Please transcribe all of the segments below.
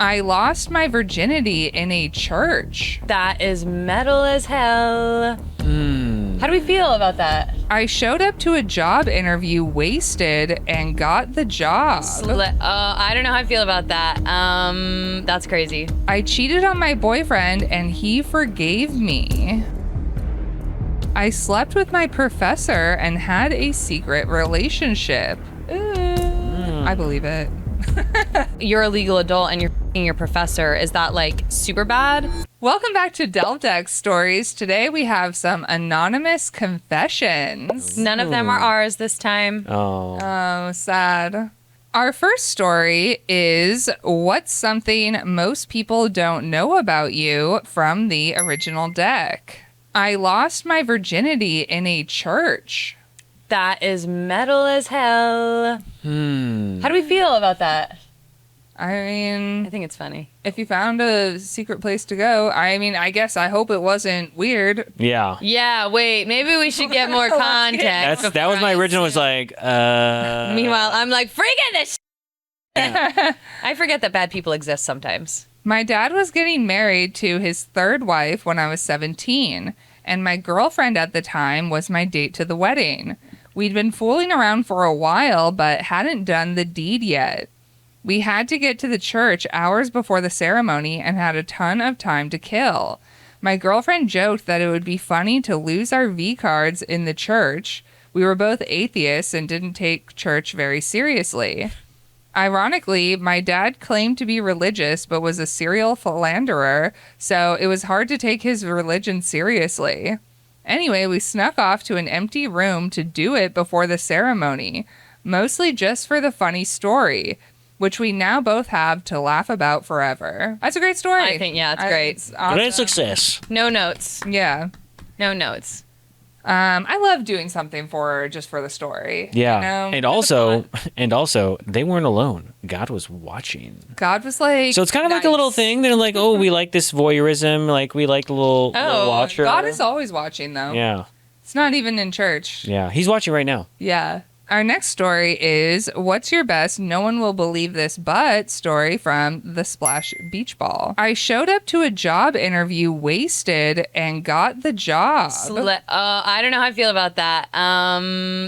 I lost my virginity in a church. That is metal as hell. How do we feel about that? I showed up to a job interview wasted and got the job. I don't know how I feel about that. That's crazy. I cheated on my boyfriend and he forgave me. I slept with my professor and had a secret relationship. I believe it. You're a legal adult and you're f***ing your professor. Is that like super bad? Welcome back to Delve Deck Stories. Today we have some anonymous confessions. None of them are ours this time. Oh, sad. Our first story is what's something most people don't know about you from the original deck. I lost my virginity in a church. That is metal as hell. How do we feel about that? I mean, I think it's funny. if you found a secret place to go, I guess I hope it wasn't weird. Yeah. Yeah, wait, maybe we should get more context. That was my original. Was like, Meanwhile, I'm like, freaking this. I forget that bad people exist sometimes. My dad was getting married to his third wife when I was 17, and my girlfriend at the time was my date to the wedding. We'd been fooling around for a while, but hadn't done the deed yet. We had to get to the church hours before the ceremony and had a ton of time to kill. My girlfriend joked that it would be funny to lose our V cards in the church. We were both atheists and didn't take church very seriously. Ironically, my dad claimed to be religious but was a serial philanderer, so it was hard to take his religion seriously. Anyway, we snuck off to an empty room to do it before the ceremony, mostly just for the funny story, which we now both have to laugh about forever. That's a great story. I think, yeah, it's great. It's awesome. great success. No notes. Yeah. No notes. I love doing something for the story. Yeah. You know? And also, they weren't alone. God was watching. God was like, So it's kind of like a little thing. They're like, oh, we like this voyeurism. Like, we like the little watcher. God is always watching, though. Yeah. It's not even in church. Yeah. He's watching right now. Yeah. Our next story is what's your best no one will believe this but story from the Splash Beach Ball. I showed up to a job interview wasted and got the job. I don't know how I feel about that.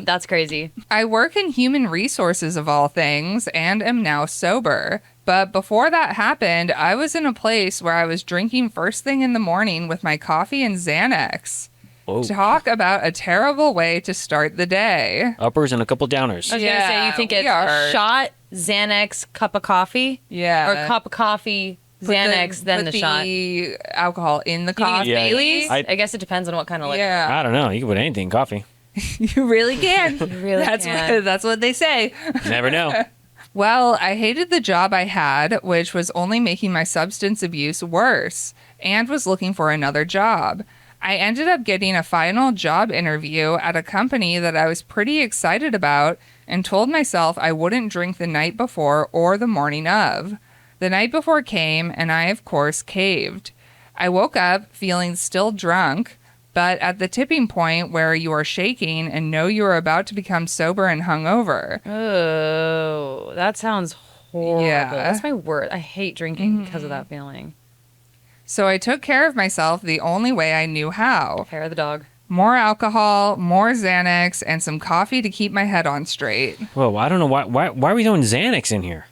That's crazy. I work in human resources of all things and am now sober. But before that happened, I was in a place where I was drinking first thing in the morning with my coffee and Xanax. Oh. Talk about a terrible way to start the day. Uppers and a couple downers. I was going to say, you think it's a shot, Xanax, cup of coffee? Yeah. Or cup of coffee, Xanax, then the shot. The alcohol in the You think coffee. it's Bailey's? I- I guess it depends on what kind of liquor. Yeah. I don't know. You can put anything in coffee. You really can. You really can. That's what they say. You never know. Well, I hated the job I had, which was only making my substance abuse worse, and was looking for another job. I ended up getting a final job interview at a company that I was pretty excited about and told myself I wouldn't drink the night before or the morning of. The night before came, and I, of course, caved. I woke up feeling still drunk, but at the tipping point where you are shaking and know you are about to become sober and hungover. Oh, that sounds horrible. Yeah. That's my word. I hate drinking because of that feeling. So I took care of myself the only way I knew how. Hair of the dog. More alcohol, more Xanax, and some coffee to keep my head on straight. Whoa, I don't know why are we throwing Xanax in here?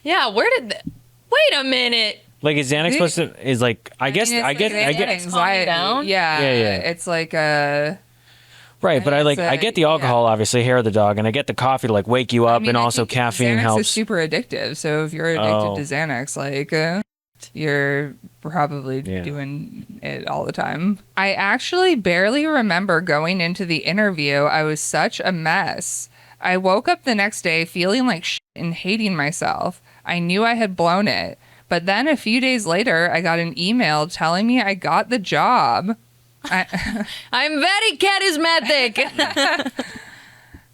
Yeah, where did... Wait a minute. Like, is Xanax supposed to... Is like... I get... Anxiety. down? Yeah. Yeah. It's like a... Right, but I get the alcohol, obviously, hair of the dog, and I get the coffee to, like, wake you up, and also caffeine Xanax helps. is super addictive, so if you're addicted to Xanax, like... you're probably doing it all the time. I actually barely remember going into the interview. I was such a mess. I woke up the next day feeling like shit and hating myself. I knew I had blown it. But then a few days later, I got an email telling me I got the job. I'm very charismatic.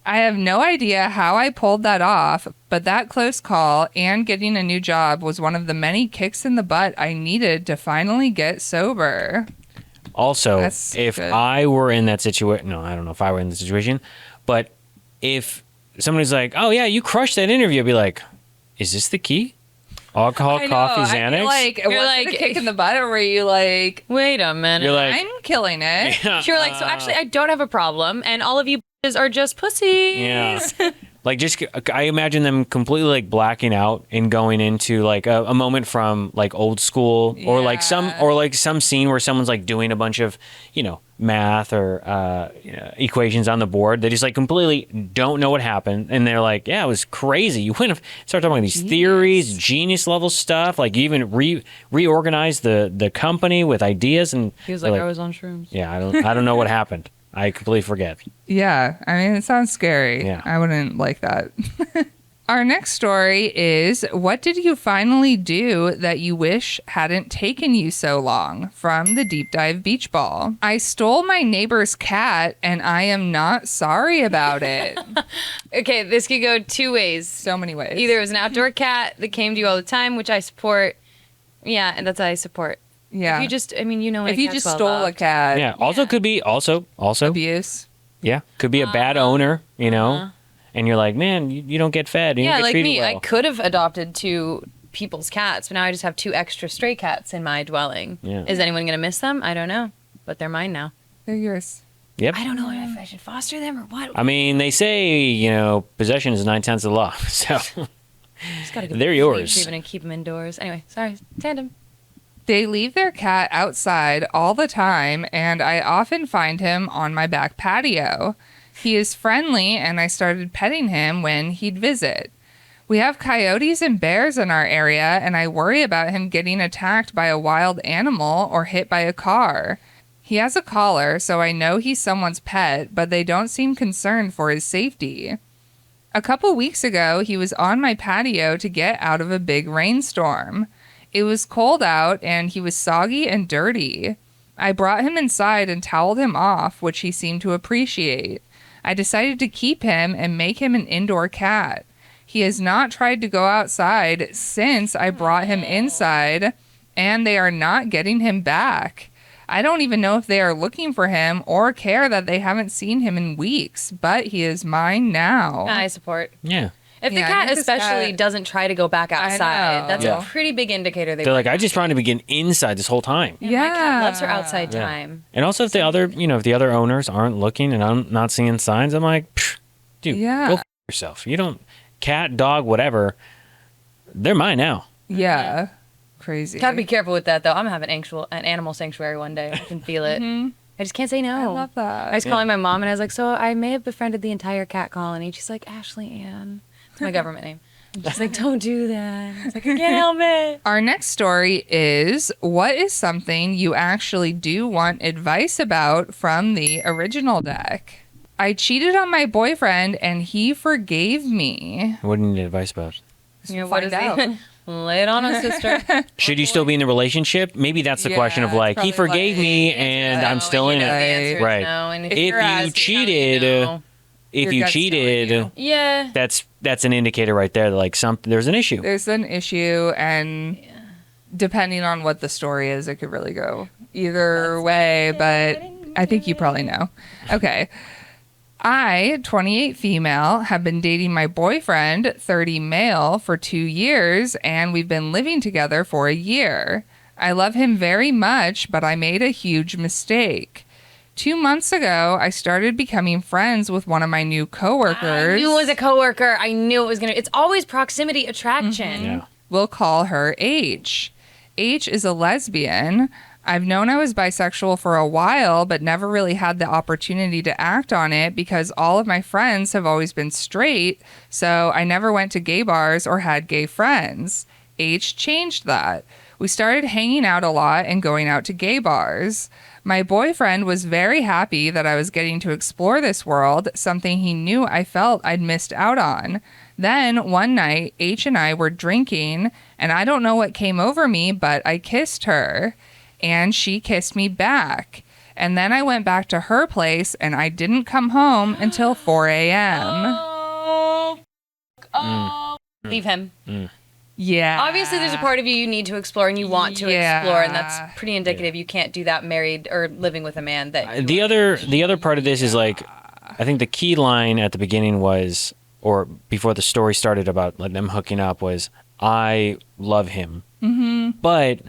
I have no idea how I pulled that off, but that close call and getting a new job was one of the many kicks in the butt I needed to finally get sober. Also, That's if good. I were in that situation, no, I don't know if I were in the situation, but if somebody's like, oh yeah, you crushed that interview, I'd be like, is this the key? Alcohol, I know, coffee, I feel Xanax. like, You're was like- it a kick in the butt, or were you like, Wait a minute. You're like, I'm killing it? You're like, so actually, I don't have a problem, and all of you bitches are just pussies. yeah. Like, just, I imagine them completely like blacking out and going into like a moment from like old school, or like some scene where someone's like doing a bunch of, math or equations on the board. They just like completely don't know what happened, and they're like, yeah, it was crazy. You wouldn't have start talking about these theories, genius level stuff. Like, you even reorganized the company with ideas, and He was like, I was on shrooms. yeah, I don't know what happened. I completely forget. Yeah, I mean, it sounds scary. Yeah. I wouldn't like that. Our next story is, what did you finally do that you wish hadn't taken you so long? From the Deep Dive Beach Ball. I stole my neighbor's cat, and I am not sorry about it. Okay, this could go two ways. So many ways. Either it was an outdoor cat that came to you all the time, which I support. Yeah, and that's what I support. Yeah. If you just, when if you cat's just well stole a loved. cat. Yeah. Also, could be also Abuse. yeah, could be a bad owner, and you're like, man, you don't get fed. You don't Yeah, get like treated me, well. I could have adopted 2 people's cats, but now I just have 2 extra stray cats in my dwelling. Yeah. Is anyone going to miss them? I don't know, but they're mine now. They're yours. Yep. I don't know if I should foster them or what. I mean, they say, possession is 9/10 of the law. So Just gotta get they're the yours. treatment and keep them indoors. Anyway, sorry, tandem. They leave their cat outside all the time, and I often find him on my back patio. He is friendly, and I started petting him when he'd visit. We have coyotes and bears in our area, and I worry about him getting attacked by a wild animal or hit by a car. He has a collar, so I know he's someone's pet, but they don't seem concerned for his safety. A couple weeks ago, he was on my patio to get out of a big rainstorm. It was cold out, and he was soggy and dirty. I brought him inside and toweled him off, which he seemed to appreciate. I decided to keep him and make him an indoor cat. He has not tried to go outside since I brought him inside, and they are not getting him back. I don't even know if they are looking for him or care that they haven't seen him in weeks, but he is mine now. I support. Yeah. If the Yeah, I cat think this especially cat- doesn't try to go back outside, know. that's Yeah. a pretty big indicator. They're like, I just wanted to begin inside this whole time. My cat loves her outside Yeah. time. And also, if the other owners aren't looking and I'm not seeing signs, I'm like, psh, dude, Yeah. go f yourself. You don't, cat, dog, whatever, they're mine now. Yeah. Crazy. Gotta be careful with that, though. I'm gonna have an animal sanctuary one day. I can feel it. I just can't say no. I love that. I was calling my mom, and I was like, so I may have befriended the entire cat colony. She's like, Ashley Ann. It's my government name. She's like, don't do that. I was like, I can't help it. Our next story is, what is something you actually do want advice about from the original deck? I cheated on my boyfriend and he forgave me. What do you need advice about? You know, Find what is out. it? Lay it on us, sister. Should you still be in the relationship? Maybe that's the Yeah, question of it's like, he probably forgave like, me and I'm still in The it. answer is Right. no, and If If you're you asking, cheated, if Your you gut's telling cheated, you. yeah. that's an indicator right there that like there's an issue. There's an issue, and depending on what the story is, it could really go either way, but I think you probably know. Okay. I, 28 female, have been dating my boyfriend, 30 male, for 2 years, and we've been living together for a year. I love him very much, but I made a huge mistake. 2 months ago, I started becoming friends with one of my new coworkers. I knew it was a coworker. I knew it was gonna. It's always proximity attraction. Yeah. We'll call her H. H is a lesbian. I've known I was bisexual for a while, but never really had the opportunity to act on it because all of my friends have always been straight, so I never went to gay bars or had gay friends. H changed that. We started hanging out a lot and going out to gay bars. My boyfriend was very happy that I was getting to explore this world, something he knew I felt I'd missed out on. Then one night, H and I were drinking, and I don't know what came over me, but I kissed her. And she kissed me back. And then I went back to her place, and I didn't come home until 4 a.m. Leave him. Yeah. Obviously, there's a part of you need to explore and you want to explore, and that's pretty indicative. You can't do that married or living with a man. That The other part of this is like, I think the key line at the beginning was, or before the story started about like them hooking up was, I love him. But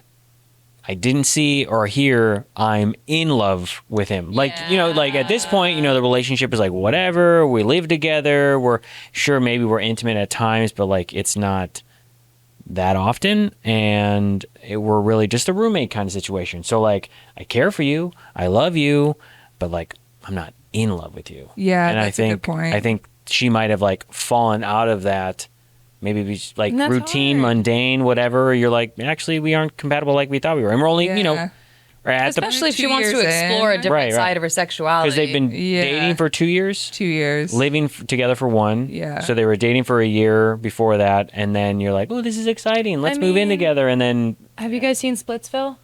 I didn't see or hear I'm in love with him. Like, you know, like at this point, you know, the relationship is like, whatever, we live together. We're sure maybe we're intimate at times, but like it's not that often. And we're really just a roommate kind of situation. So like, I care for you. I love you, but like, I'm not in love with you. Yeah, and that's a good point. I think she might have like fallen out of that. Maybe we just, like That's routine, hard. mundane, whatever. You're like, actually, we aren't compatible like we thought we were. And we're only, you know, Yeah. we're at Especially if she 2 wants to years explore a in. different Right, right. side of her sexuality. because they've been Yeah. dating for 2 years, 2 years. living together for 1. Yeah. So they were dating for a year before that. And then you're like, oh, this is exciting. Let's move in mean- together. And then, Have you guys seen Splitsville?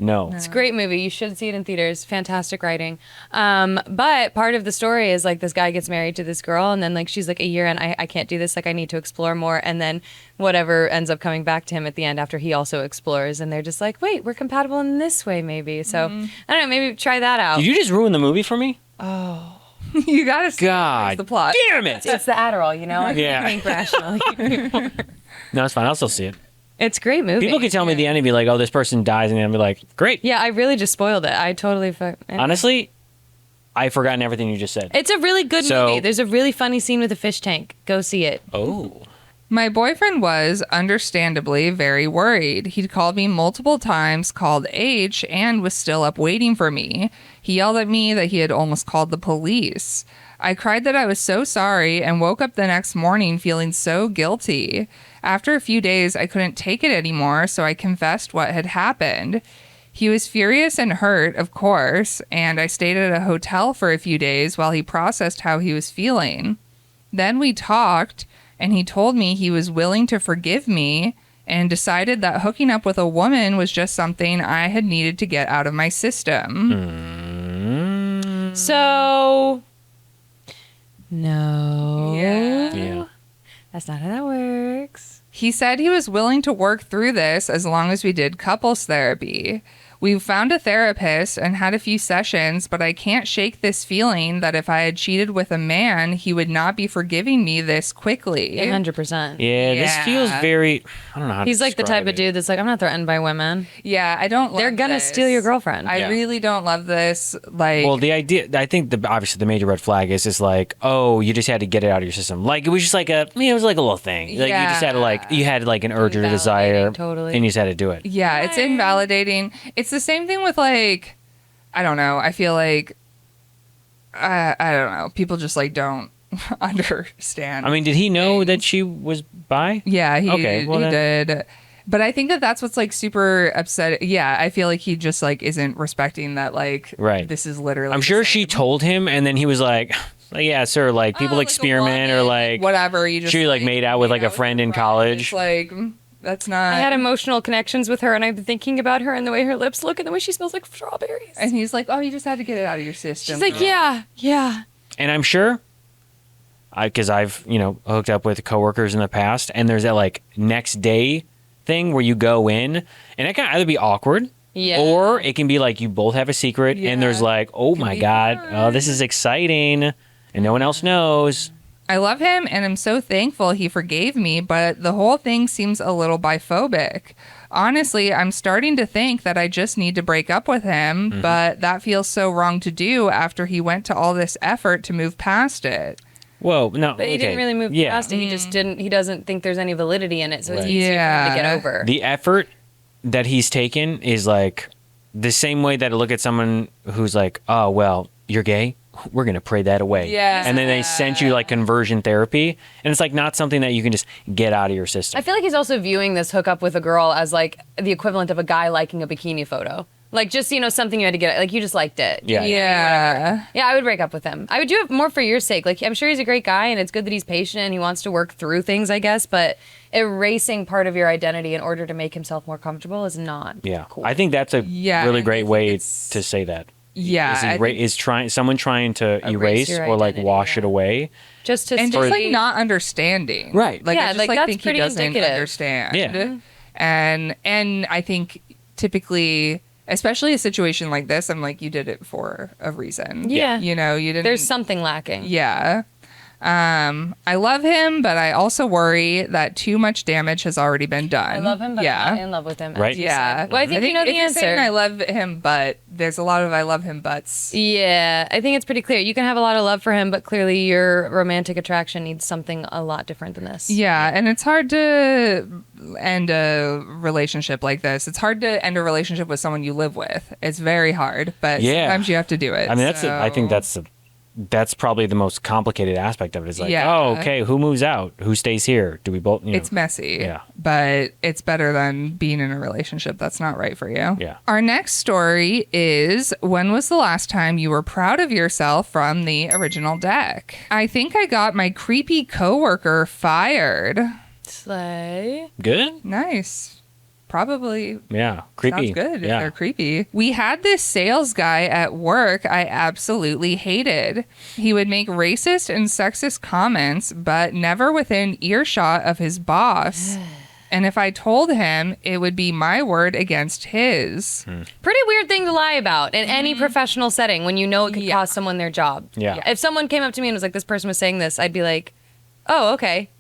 no. It's a great movie. You should see it in theaters. Fantastic writing. But part of the story is like this guy gets married to this girl, and then like she's like a year and I can't do this. Like I need to explore more. And then whatever ends up coming back to him at the end after he also explores, and they're just like, wait, we're compatible in this way maybe. So I don't know. Maybe try that out. Did you just ruin the movie for me? You gotta see God. the plot. Damn it. It's the Adderall, you know. I Yeah. can't think rationally anymore. No, it's fine. I'll still see it. It's a great movie. People can tell me the end and be like, oh, this person dies. And then I'll be like, great. Yeah, I really just spoiled it. I totally. Honestly, I've forgotten everything you just said. It's a really good So- movie. There's a really funny scene with a fish tank. Go see it. Oh. My boyfriend was, understandably, very worried. He'd called me multiple times, called H, and was still up waiting for me. He yelled at me that he had almost called the police. I cried that I was so sorry and woke up the next morning feeling so guilty. After a few days, I couldn't take it anymore, so I confessed what had happened. He was furious and hurt, of course, and I stayed at a hotel for a few days while he processed how he was feeling. Then we talked, and he told me he was willing to forgive me and decided that hooking up with a woman was just something I had needed to get out of my system. So, no. Yeah. That's not how that works. He said he was willing to work through this as long as we did couples therapy. We found a therapist and had a few sessions, but I can't shake this feeling that if I had cheated with a man, he would not be forgiving me this quickly. 100%. Yeah, this Yeah. feels very, I don't know how to He's like the type describe of dude that's like, I'm not threatened by women. Yeah, I don't love They're gonna this. steal your girlfriend. I Yeah. really don't love this. Like, Well, the idea, I think obviously the major red flag is like, oh, you just had to get it out of your system. Like, it was just like it was like a little thing. Like, you just had to you had like an urge or a desire. Invalidating, totally. And you just had to do it. yeah, it's invalidating. It's the same thing with like, I don't know. I feel like, I don't know. People just like don't understand. I mean, did he know that she was bi? Yeah, he then- did. But I think that that's what's like super upset. Yeah, I feel like he just like isn't respecting that like Right. this is literally I'm the sure she same. told him, and then he was like, yeah, sir, like people Oh, like a experiment or woman, like whatever. You just she like made out with like a your friend in friend. college. It's like that's not. I had emotional connections with her, and I've been thinking about her and the way her lips look and the way she smells like strawberries. And he's like, oh, you just had to get it out of your system. She's like, yeah. And I'm sure, because I've hooked up with coworkers in the past, and there's that like next day thing where you go in, and it can either be awkward, Yeah. or it can be like you both have a secret, and there's Yeah. like, oh Can my be god, fun. oh this is exciting, and no one else knows. I love him and I'm so thankful he forgave me, but the whole thing seems a little biphobic. Honestly, I'm starting to think that I just need to break up with him, Mm-hmm. but that feels so wrong to do after he went to all this effort to move past it. Whoa, no, But he didn't really move past it. He just didn't. He doesn't think there's any validity in it, so it's Right. easier for him to get Yeah. over. The effort that he's taken is like the same way that I look at someone who's like, oh well, you're gay, we're gonna pray that away. Yeah. And then they sent you like conversion therapy, and it's like not something that you can just get out of your system. I feel like he's also viewing this hookup with a girl as like the equivalent of a guy liking a bikini photo. Like just, something you had to get, like you just liked it. Yeah. Yeah. Yeah, I would break up with him. I would do it more for your sake. Like, I'm sure he's a great guy and it's good that he's patient and he wants to work through things, I guess, but erasing part of your identity in order to make himself more comfortable is not Yeah, cool. I think that's a Yeah, really I great think way it's- to say that. Yeah. Is, I think- someone trying to erase your or like identity, wash yeah. it away. just to and stay- just like not understanding. Right. Like Yeah, I just like, like that's think he pretty doesn't indicative. understand. Yeah. And I think typically, especially a situation like this, I'm like, you did it for a reason. Yeah. You didn't. there's something lacking. Yeah. I love him, but I also worry that too much damage has already been done. I love him, but I'm not in love with him. Right. Yeah. Well, I think you know the if you're answer. saying I love him, but there's a lot of I love him buts. Yeah, I think it's pretty clear. You can have a lot of love for him, but clearly your romantic attraction needs something a lot different than this. Yeah, and it's hard to end a relationship like this. It's hard to end a relationship with someone you live with. It's very hard, but sometimes you have to do it. I mean, I think that's probably the most complicated aspect of it. Is like, oh, okay, who moves out? Who stays here? Do we both? It's messy. Yeah. But it's better than being in a relationship that's not right for you. Yeah. Our next story is, when was the last time you were proud of yourself from the original deck? I think I got my creepy coworker fired. Slay. Good. Nice. Probably. Yeah. Creepy. Sounds good if Yeah. they're creepy. We had this sales guy at work I absolutely hated. He would make racist and sexist comments, but never within earshot of his boss. And if I told him, it would be my word against his. Pretty weird thing to lie about in any professional setting when you know it could cost someone their job. Yeah. If someone came up to me and was like, this person was saying this, I'd be like, oh, okay.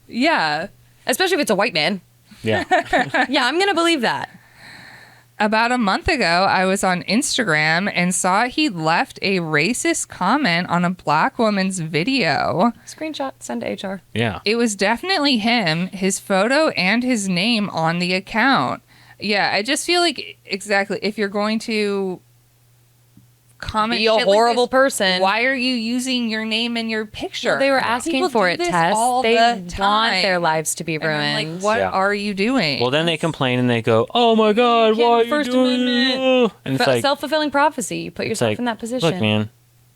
Yeah. Especially if it's a white man. Yeah. Yeah, I'm going to believe that. About a month ago, I was on Instagram and saw he left a racist comment on a black woman's video. Screenshot, send to HR. Yeah. It was definitely him, his photo and his name on the account. Yeah, I just feel like exactly if you're going to comment Be a shit like horrible this, person. why are you using your name in your picture? Well, they were asking People for do it, this Tess. all They the want time. their lives to be And I'm ruined. like, what Yeah. are you doing? Well, then they complain and they go, "Oh my God, why are you First doing Amendment. that?" And it's like, Self-fulfilling prophecy. You put it's yourself like, in that position. look, man,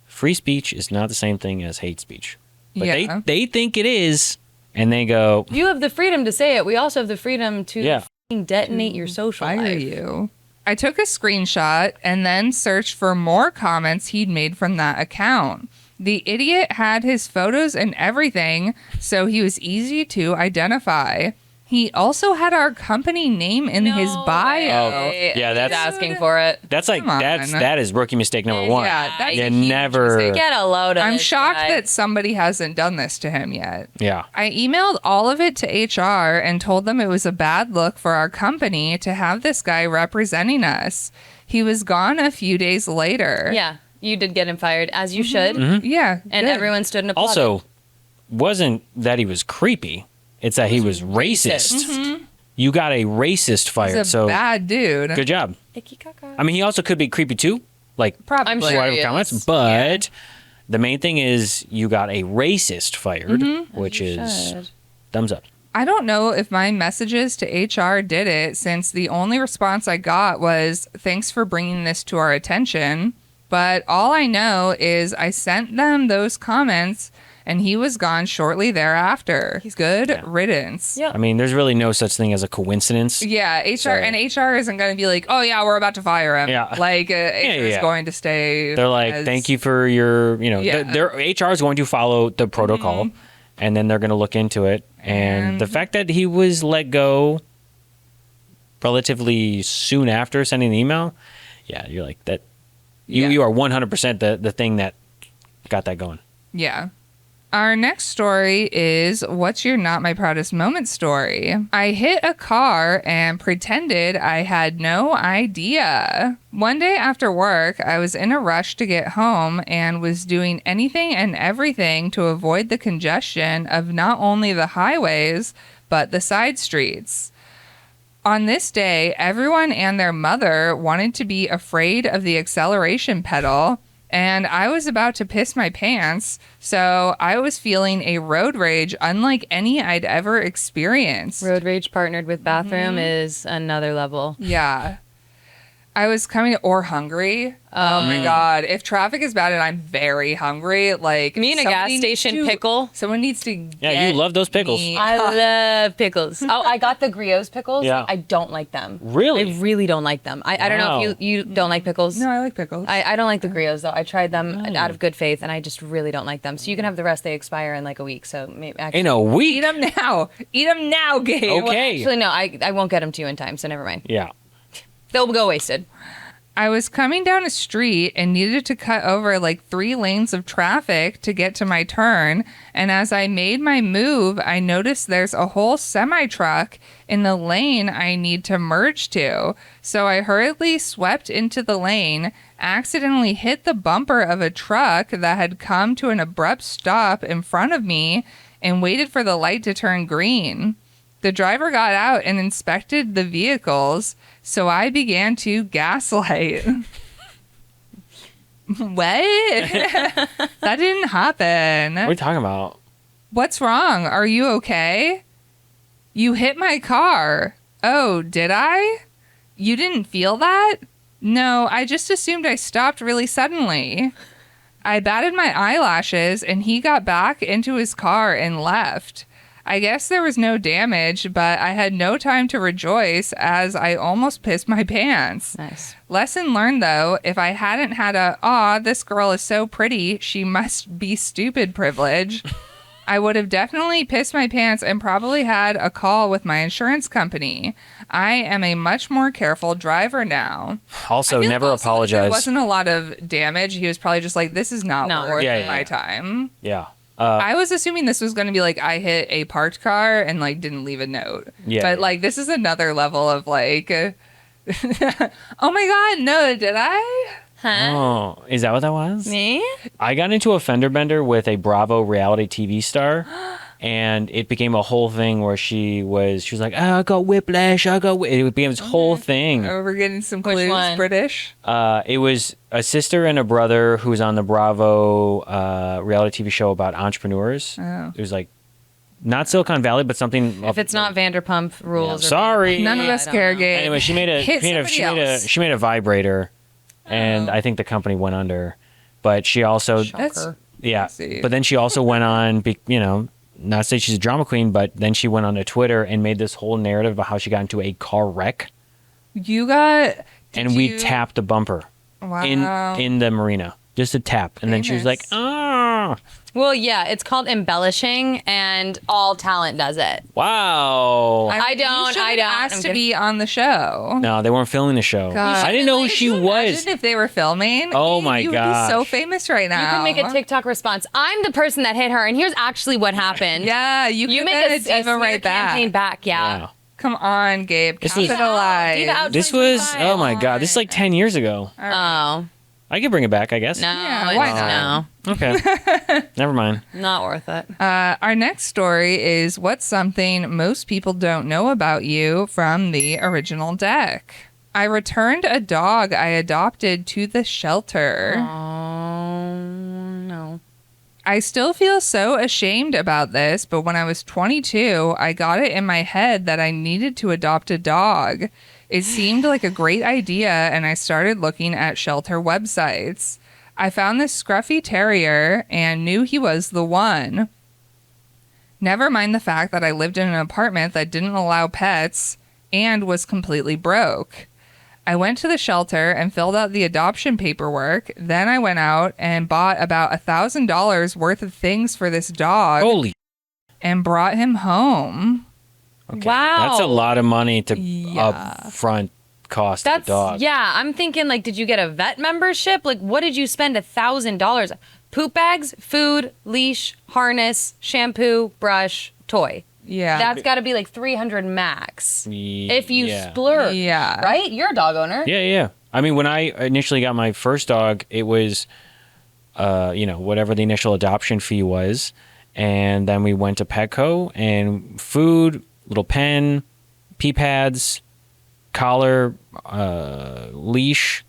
free speech is not the same thing as hate speech, but Yeah. they think it is, and they go, You have the freedom to say it. We also have the freedom to Yeah. f***ing detonate your social Fire life. you. I took a screenshot and then searched for more comments he'd made from that account. The idiot had his photos and everything, so he was easy to identify. He also had our company name in his bio. Oh, yeah, that's- He's asking for it. "That's like Come on. that is rookie mistake number one." Yeah, that's You a huge never, mistake. Get a load of I'm this shocked guy. that somebody hasn't done this to him yet. yeah, I emailed all of it to HR and told them it was a bad look for our company to have this guy representing us. He was gone a few days later. Yeah, you did get him fired, as you should. Yeah. And good. everyone stood and applauded. Also, wasn't that he was creepy? It's that he was racist. You got a racist fired, He's a so bad dude. good job. Icky caca. I mean, he also could be creepy too, like Probably. I'm sure whatever he comments. is. But the main thing is you got a racist fired, which is Should. thumbs up. I don't know if my messages to HR did it, since the only response I got was, "Thanks for bringing this to our attention." But all I know is I sent them those comments and he was gone shortly thereafter. He's good riddance. Yep. I mean, there's really no such thing as a coincidence. Yeah, HR So- and HR isn't going to be like, "Oh yeah, we're about to fire him." Yeah. Like HR is yeah. going to stay. They're like, as- "Thank you for your, Yeah. their HR is going to follow the protocol, and then they're going to look into it." And the fact that he was let go relatively soon after sending the email, yeah, you're like that. You are 100% the thing that got that going. Yeah. Our next story is, what's your not my proudest moment story? I hit a car and pretended I had no idea. One day after work, I was in a rush to get home and was doing anything and everything to avoid the congestion of not only the highways, but the side streets. On this day, everyone and their mother wanted to be afraid of the acceleration pedal, and I was about to piss my pants, so I was feeling a road rage unlike any I'd ever experienced. Road rage partnered with bathroom is another level. Yeah. I was coming, or hungry. Oh my God. If traffic is bad and I'm very hungry, like. Me and a gas somebody station needs to- pickle. Someone needs to. Yeah, you love those pickles. I love pickles. Oh, I got the Griots pickles. Yeah. I don't like them. Really? I really don't like them. I don't know Wow. if you don't like pickles. No, I like pickles. I don't like the Griots though. I tried them out of good faith, and I just really don't like them. So you can have the rest. They expire in like a week. So maybe actually, In a Eat week. them now. Eat them now, Gabe. Okay. actually no, I won't get them to you in time. So never mind. Yeah. They'll go wasted. I was coming down a street and needed to cut over like 3 lanes of traffic to get to my turn. And as I made my move, I noticed there's a whole semi-truck in the lane I need to merge to. So I hurriedly swept into the lane, accidentally hit the bumper of a truck that had come to an abrupt stop in front of me and waited for the light to turn green. The driver got out and inspected the vehicles, so I began to gaslight. What? That didn't happen. What are you talking about? What's wrong? Are you okay? You hit my car. Oh, did I? You didn't feel that? No, I just assumed I stopped really suddenly. I batted my eyelashes and he got back into his car and left. I guess there was no damage, but I had no time to rejoice as I almost pissed my pants. Nice. Lesson learned, though, if I hadn't had a, aw, this girl is so pretty, she must be stupid privilege, I would have definitely pissed my pants and probably had a call with my insurance company. I am a much more careful driver now. Also, I feel never like also, if apologize. There wasn't a lot of damage. He was probably just like, this is not worth Yeah, my yeah. time. Yeah. I was assuming this was going to be like I hit a parked car and like didn't leave a note. Yeah. But like this is another level of like, oh my God, no, did I? Huh? Oh, is that what that was? Me? I got into a fender bender with a Bravo reality TV star, and it became a whole thing where she was like, oh, I got whiplash, it became this whole thing. Oh, we're getting some Which clues. one? British. It was a sister and a brother who was on the Bravo reality TV show about entrepreneurs. Oh. It was like not Silicon Valley, but something. If it's not Vanderpump Rules. Yeah, sorry. None of Yeah, us I don't care, know. Gabe. Anyway, she made a Hit somebody else. she made a vibrator, and I think the company went under. But she also Shocker. yeah. see. But then she also went on, not to say she's a drama queen, but then she went on to Twitter and made this whole narrative about how she got into a car wreck, You got. and we tapped a bumper Wow. in the marina, just a tap, and then she was like, Famous. ah. Well, yeah, it's called embellishing, and all talent does it. Wow. I don't- You should I have don't. asked I'm to kidding. be on the show. No, they weren't filming the show. God. I didn't know who Could she you was. imagine if they were filming? Oh Gabe, my you would be so gosh. famous right now. You can make a TikTok response. I'm the person that hit her, and here's actually what happened. Yeah, you You can make make a a diva smear right campaign back. back. Yeah. Come on, Gabe. This was- Capitalize. Diva out This was, 2025. oh my God, this is like 10 years ago. Oh. I could bring it back, I guess. No. Yeah, why it's- not? Okay. Never mind. No. Not worth it. Our next story is what's something most people don't know about you from the original deck. I returned a dog I adopted to the shelter. Oh, no. I still feel so ashamed about this, but when I was 22, I got it in my head that I needed to adopt a dog. It seemed like a great idea, and I started looking at shelter websites. I found this scruffy terrier and knew he was the one. Never mind the fact that I lived in an apartment that didn't allow pets and was completely broke. I went to the shelter and filled out the adoption paperwork. Then I went out and bought about $1,000 worth of things for this dog Holy. and brought him home. Okay. Wow. That's a lot of money to Yeah. upfront cost That's, the dog. yeah, I'm thinking, like, did you get a vet membership? Like, what did you spend $1,000? Poop bags, food, leash, harness, shampoo, brush, toy. Yeah. That's got to be like 300 max. If you yeah. splurge. Yeah. Right? You're a dog owner. Yeah, yeah. I mean, when I initially got my first dog, it was, whatever the initial adoption fee was. And then we went to Petco and food, little pen, pee pads, collar, leash.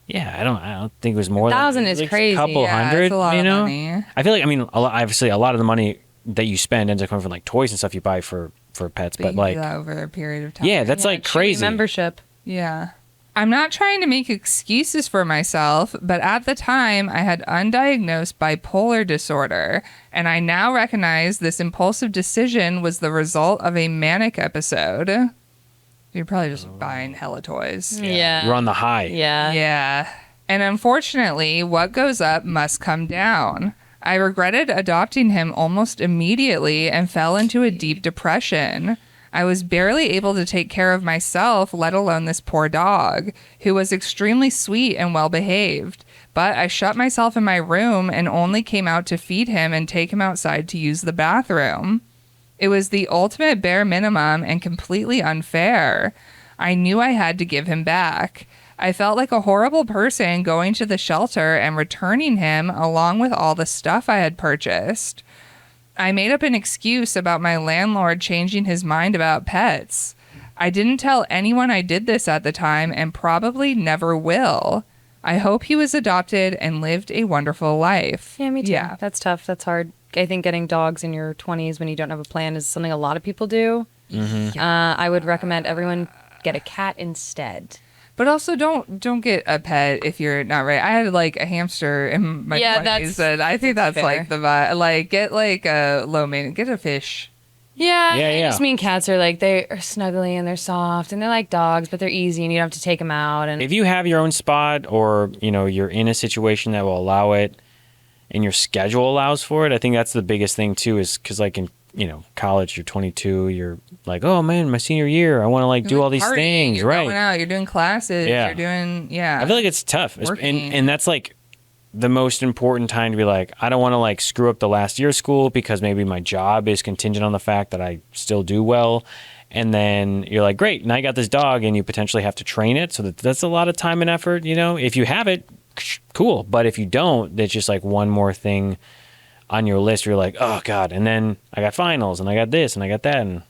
Yeah, I don't think it was more 1,000 than is like crazy. a couple Yeah, hundred, it's a lot you of know? money. I feel like, obviously a lot of the money that you spend ends up coming from like toys and stuff you buy for pets, But but you like, do that over a period of time. yeah, that's like Chewy crazy. membership. Yeah. I'm not trying to make excuses for myself, but at the time I had undiagnosed bipolar disorder, and I now recognize this impulsive decision was the result of a manic episode. You're probably just buying hella toys. Yeah. You're on the high. Yeah. Yeah. And unfortunately, what goes up must come down. I regretted adopting him almost immediately and fell into a deep depression. I was barely able to take care of myself, let alone this poor dog, who was extremely sweet and well behaved. But I shut myself in my room and only came out to feed him and take him outside to use the bathroom. It was the ultimate bare minimum and completely unfair. I knew I had to give him back. I felt like a horrible person going to the shelter and returning him along with all the stuff I had purchased. I made up an excuse about my landlord changing his mind about pets. I didn't tell anyone I did this at the time and probably never will. I hope he was adopted and lived a wonderful life. Yeah, me too. Yeah. That's tough. That's hard. I think getting dogs in your 20s when you don't have a plan is something a lot of people do. I would recommend everyone get a cat instead. But also don't get a pet if you're not ready. I had like a hamster in my 20s, and I think that's fair. like the vibe. Like get like a low maintenance, get a fish. Yeah, Yeah, I yeah. just mean cats are like, they're snuggly and they're soft and they're like dogs, but they're easy and you don't have to take them out. And If you have your own spot, or you're in a situation that will allow it and your schedule allows for it, I think that's the biggest thing too, is because like in college, you're 22, you're like, oh man, my senior year, I want to like do You're all these partying, things, you're right? Going out, you're doing classes, Yeah. you're doing I feel like it's tough, Working. and that's like the most important time to be like, I don't want to like screw up the last year of school because maybe my job is contingent on the fact that I still do well. And then you're like, great, now I got this dog, and you potentially have to train it. So that's a lot of time and effort, If you have it, cool. But if you don't, that's just like one more thing on your list where you're like, oh God. And then I got finals, and I got this, and I got that. And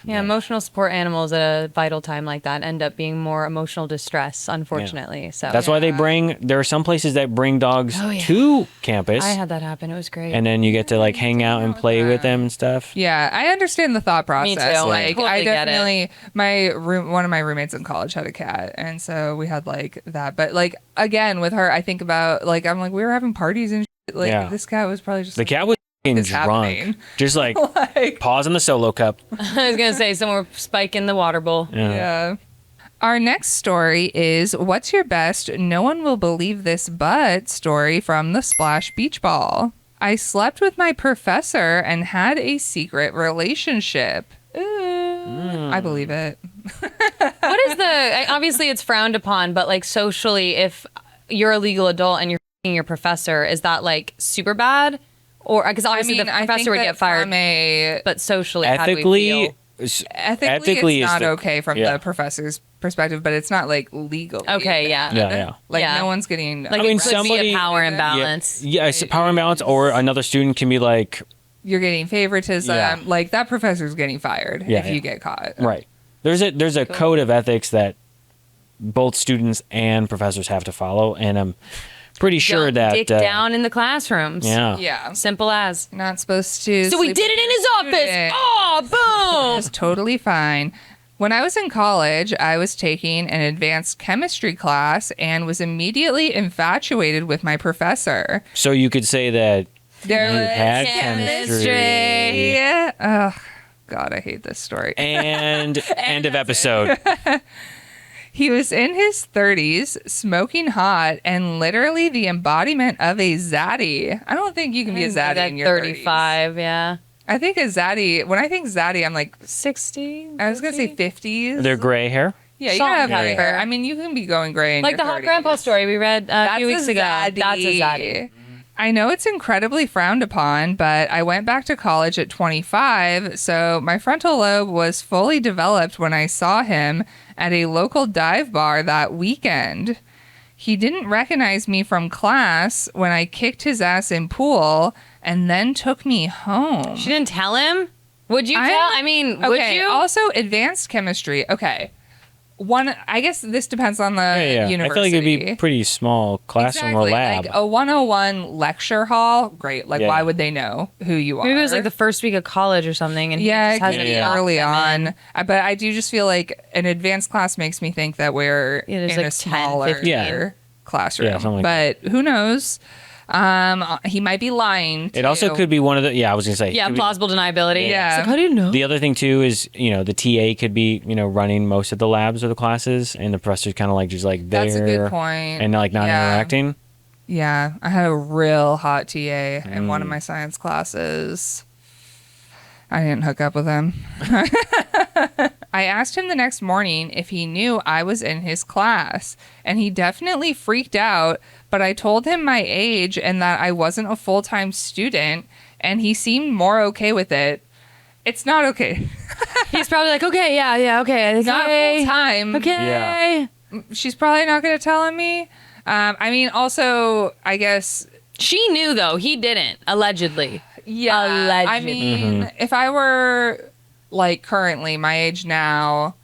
yeah, emotional support animals at a vital time like that end up being more emotional distress, unfortunately. So that's why there are some places that bring dogs to campus. I had that happen. It was great. And then you get to like hang out and play with them and stuff. Yeah, I understand the thought process. Me too. Like, Totally I get it. definitely, one of my roommates in college had a cat, and so we had like that. But like again, with her, I think about like I'm like we were having parties and shit. Like Yeah. this cat was probably just The cat was fucking is drunk, happening? just like like pause on the solo cup. I was going to say somewhere spike in the water bowl. yeah. Our next story is what's your best no one will believe this but story from the Splash Beach Ball. I slept with my professor and had a secret relationship. Ooh, I believe it. What is obviously it's frowned upon, but like socially, if you're a legal adult and you're f***ing your professor, is that like super bad? Or because obviously the professor would get fired, but socially, how do we feel? Ethically, it's is not the- okay from the professor's perspective, but it's not like legal. Okay, yeah. Yeah. Like Yeah. no one's getting. Like I mean, it could be a power imbalance. Yeah, it's a power imbalance, or another student can be like, You're getting favoritism. Yeah. Like that professor's getting fired if you get caught. right. There's a code of ethics that both students and professors have to follow, and I'm pretty sure Don't that dick down in the classrooms. Yeah. Yeah. Simple as. You're not supposed to. So we sleep did it with in your his office. student. Oh, It's totally fine. When I was in college, I was taking an advanced chemistry class and was immediately infatuated with my professor. So you could say that There you was had chemistry. chemistry. Yeah. Oh, God, I hate this story. And end of episode. He was in his 30s, smoking hot, and literally the embodiment of a zaddy. I don't think you can be a zaddy in your 35, yeah. 30s. I think a zaddy, when I think zaddy, I'm like, 60? I was going to say 50s. Their gray hair. Yeah, you Salt can have and gray pepper. hair. I mean, you can be going gray in Like your the hot 30s. grandpa story we read a few That's weeks a ago. zaddy. That's a zaddy. I know it's incredibly frowned upon, but I went back to college at 25, so my frontal lobe was fully developed when I saw him at a local dive bar that weekend. He didn't recognize me from class when I kicked his ass in pool and then took me home. She didn't tell him? Would you tell? I mean, would Okay, you? also advanced chemistry. Okay. I guess this depends on the university. I feel like it'd be pretty small classroom or lab. Like a 101 lecture hall, great. Like, Yeah. why would they know who you are? Maybe it was like the first week of college or something. And yeah, he it just could hasn't be locked early them in. on. But I do just feel like an advanced class makes me think that we're Yeah, there's in like a 10, smaller 15. classroom. Yeah, something but who knows? He might be lying. It also too. could be one of the. Yeah, I was gonna say. Yeah, could be- plausible deniability. Yeah. It's like, how do you know? The other thing too is the TA could be running most of the labs or the classes, and the professor's kind of like just like there. That's a good point. And like not Yeah. interacting. Yeah, I had a real hot TA in one of my science classes. I didn't hook up with him. I asked him the next morning if he knew I was in his class, and he definitely freaked out, but I told him my age and that I wasn't a full-time student, and he seemed more okay with it. It's not okay. He's probably like, okay, yeah, okay. It's Not full-time. Okay. Yeah. She's probably not going to tell him me. I mean, also, I guess... She knew, though. He didn't, allegedly. Yeah. Allegedly. I mean, if I were, like, currently my age now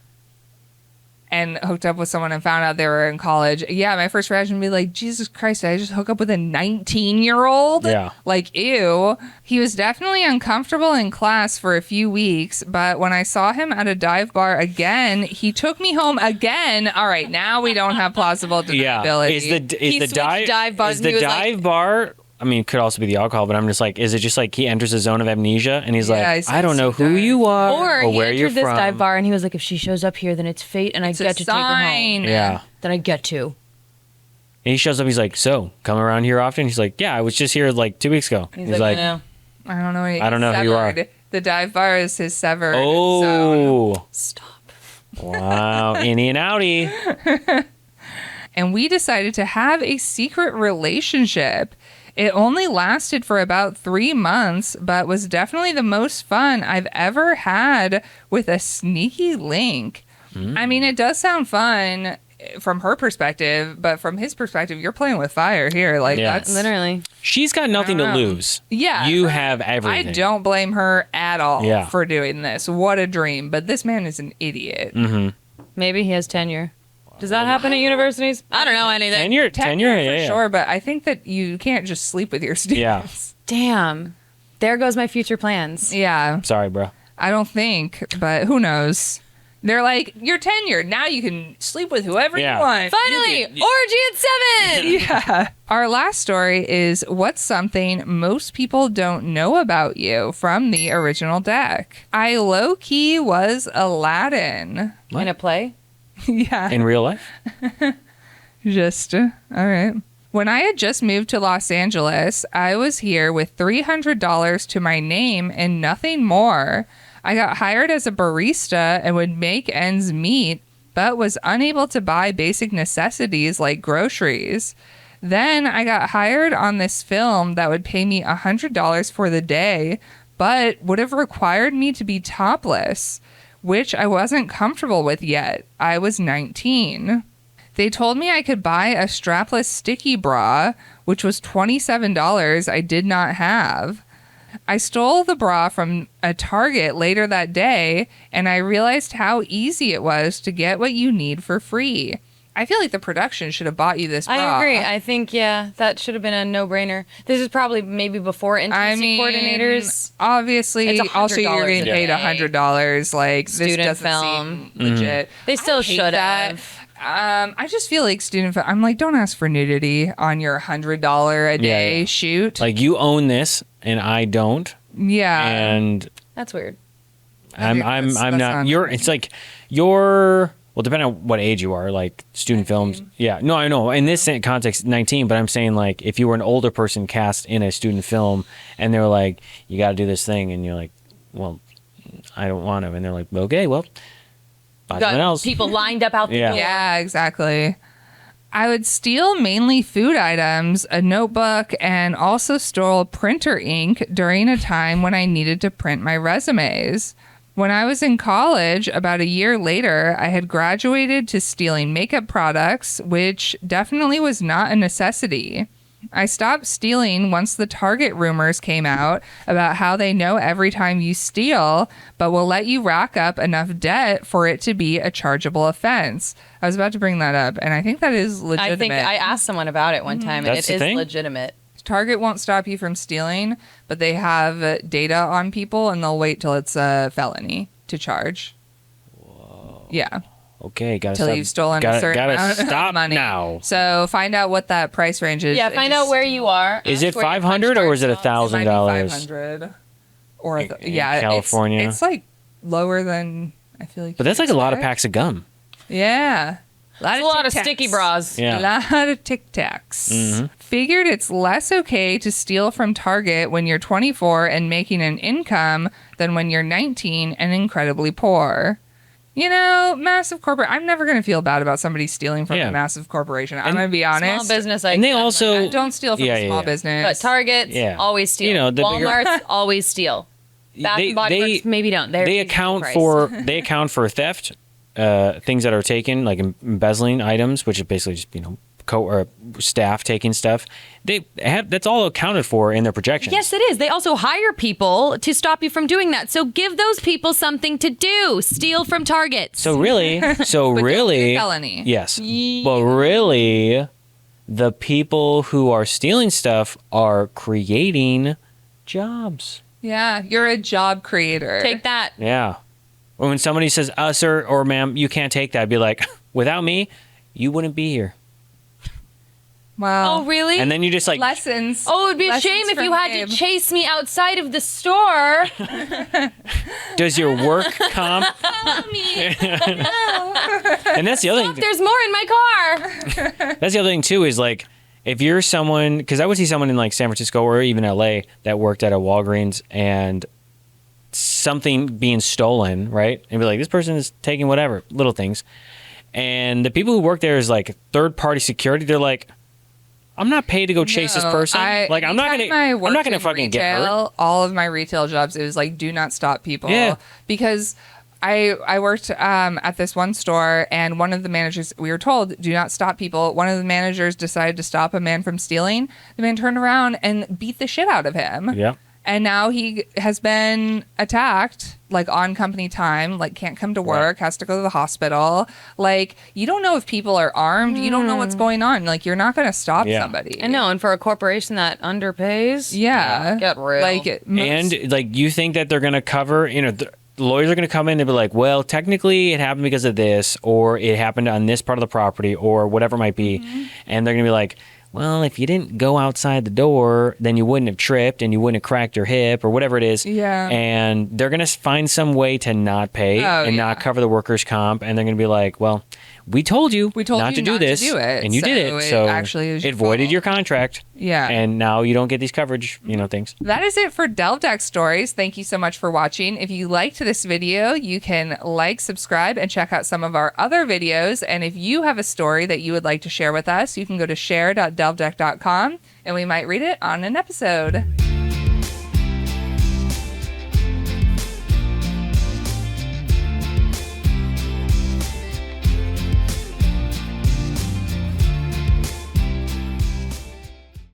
and hooked up with someone and found out they were in college, yeah, my first reaction would be like, Jesus Christ, did I just hook up with a 19-year-old? Yeah. Like, ew. He was definitely uncomfortable in class for a few weeks, but when I saw him at a dive bar again, he took me home again. All right, now we don't have plausible deniability. He switched dive bars Is and he the was dive like- bar? I mean, it could also be the alcohol, but I'm just like, is it just like he enters a zone of amnesia and he's Yeah, like, he says I don't know who dive. you are Or he where you're entered this from. dive bar and he was like, if she shows up here, then it's fate and I It's a get to take her sign. home. Yeah. Then I get to. And he shows up, he's like, so, come around here often? He's like, yeah, I was just here like 2 weeks ago. He's like, I know. I don't know. I don't know who you are. The dive bar is his severed. zone. Oh, Stop. wow, innie and outie. And we decided to have a secret relationship. It only lasted for about 3 months, but was definitely the most fun I've ever had with a sneaky link. I mean, it does sound fun from her perspective, but from his perspective, you're playing with fire here. Like, Yeah. that's Literally. She's got nothing to I don't know. lose. Yeah. You have everything. I don't blame her at all Yeah. for doing this. What a dream. But this man is an idiot. Maybe he has tenure. Does that happen at universities? I don't know anything. Tenure, Tenure for yeah. sure, but I think that you can't just sleep with your students. Damn. There goes my future plans. Yeah, Sorry, bro. I don't think, but who knows? They're like, you're tenured. Now you can sleep with whoever Yeah. you want. Finally, orgy at 7. Yeah. Our last story is what's something most people don't know about you from the original deck. I low-key was Aladdin. What? In a play? Yeah. In real life? Just, all right. When I had just moved to Los Angeles, I was here with $300 to my name and nothing more. I got hired as a barista and would make ends meet, but was unable to buy basic necessities like groceries. Then I got hired on this film that would pay me $100 for the day, but would have required me to be topless, which I wasn't comfortable with yet. I was 19. They told me I could buy a strapless sticky bra, which was $27 I did not have. I stole the bra from a Target later that day, and I realized how easy it was to get what you need for free. I feel like the production should have bought you this bra. I agree. I think, yeah, that should have been a no-brainer. This is probably maybe before intimacy coordinators. Obviously, It's $100 also you're getting a paid day. $100. Like, this Student doesn't film. seem legit. They still I hate should that. have. I just feel like student film. I'm like, don't ask for nudity on your $100 a day yeah. shoot. Like, you own this and I don't. yeah. And That's weird. I'm that's not. not You're. nice. It's like you're. Well, depending on what age you are, like student films. Yeah. No, I know. In this context, 19. But I'm saying like if you were an older person cast in a student film, and they were like, you got to do this thing, and you're like, well, I don't want to, and they're like, okay, well, buy something else. People lined up out the Yeah. door. Yeah, exactly. I would steal mainly food items, a notebook, and also stole printer ink during a time when I needed to print my resumes. When I was in college, about a year later, I had graduated to stealing makeup products, which definitely was not a necessity. I stopped stealing once the Target rumors came out about how they know every time you steal, but will let you rack up enough debt for it to be a chargeable offense. I was about to bring that up, and I think that is legitimate. I think I asked someone about it one time, and That's it the is thing? legitimate. Target won't stop you from stealing, but they have data on people, and they'll wait till it's a felony to charge. Whoa. Yeah. Okay, gotta Till stop. you've stolen gotta, a certain gotta amount stop of money. now. So find out what that price range is. Yeah, and find out just- where you are. Is it Ask where your 500 punch or is it card It might be $1,000? 500 or In yeah, California? It's like lower than I feel like. But that's like a lot of packs of gum. Yeah, It's a lot of sticky bras. Yeah. A lot of Tic Tacs. figured it's less okay to steal from Target when you're 24 and making an income than when you're 19 and incredibly poor. You know, massive corporate. I'm never going to feel bad about somebody stealing from a massive corporation. I'm going to be honest. Small business. And they also don't steal from a small business. But Targets always steal. You know, the Walmart's always steal. Bath and Body Works maybe don't. They account for theft, things that are taken, like embezzling items, which is basically just or staff taking stuff. That's all accounted for in their projections. Yes, it is. They also hire people to stop you from doing that. So give those people something to do. Steal from Targets. So really, felony. Yes, but really, the people who are stealing stuff are creating jobs. Yeah, you're a job creator. Take that. Yeah. When somebody says, sir or ma'am, you can't take that, I'd be like, without me, you wouldn't be here. Wow. Oh, really? And then you just like... Lessons. Oh, it would be a shame if you had to chase me outside of the store. Does your work comp... Follow me. And that's the other thing. There's more in my car. That's the other thing, too, is like, if you're someone... Because I would see someone in like San Francisco or even LA that worked at a Walgreens and something being stolen, right? And be like, this person is taking whatever, little things. And the people who work there is like third-party security. They're like... I'm not paid to go chase this person. I'm not gonna fucking get hurt. All of my retail jobs, it was like, do not stop people. Yeah. Because I worked at this one store, and one of the managers, we were told, do not stop people. One of the managers decided to stop a man from stealing. The man turned around and beat the shit out of him. Yeah. And now he has been attacked, like on company time, like can't come to work, has to go to the hospital. Like, you don't know if people are armed. You don't know what's going on. Like, you're not going to stop somebody. I know. And for a corporation that underpays, get real. Like, and like, you think that they're going to cover, the lawyers are going to come in and be like, well, technically it happened because of this, or it happened on this part of the property, or whatever it might be. Mm-hmm. And they're going to be like, well, if you didn't go outside the door, then you wouldn't have tripped and you wouldn't have cracked your hip or whatever it is. Yeah. And they're going to find some way to not pay and not cover the workers' comp. And they're going to be like, well, we told you not to do this. And you did it. So it voided your contract. Yeah. And now you don't get these coverage, things. That is it for Delve Deck Stories. Thank you so much for watching. If you liked this video, you can like, subscribe, and check out some of our other videos. And if you have a story that you would like to share with us, you can go to share.delvedeck.com and we might read it on an episode.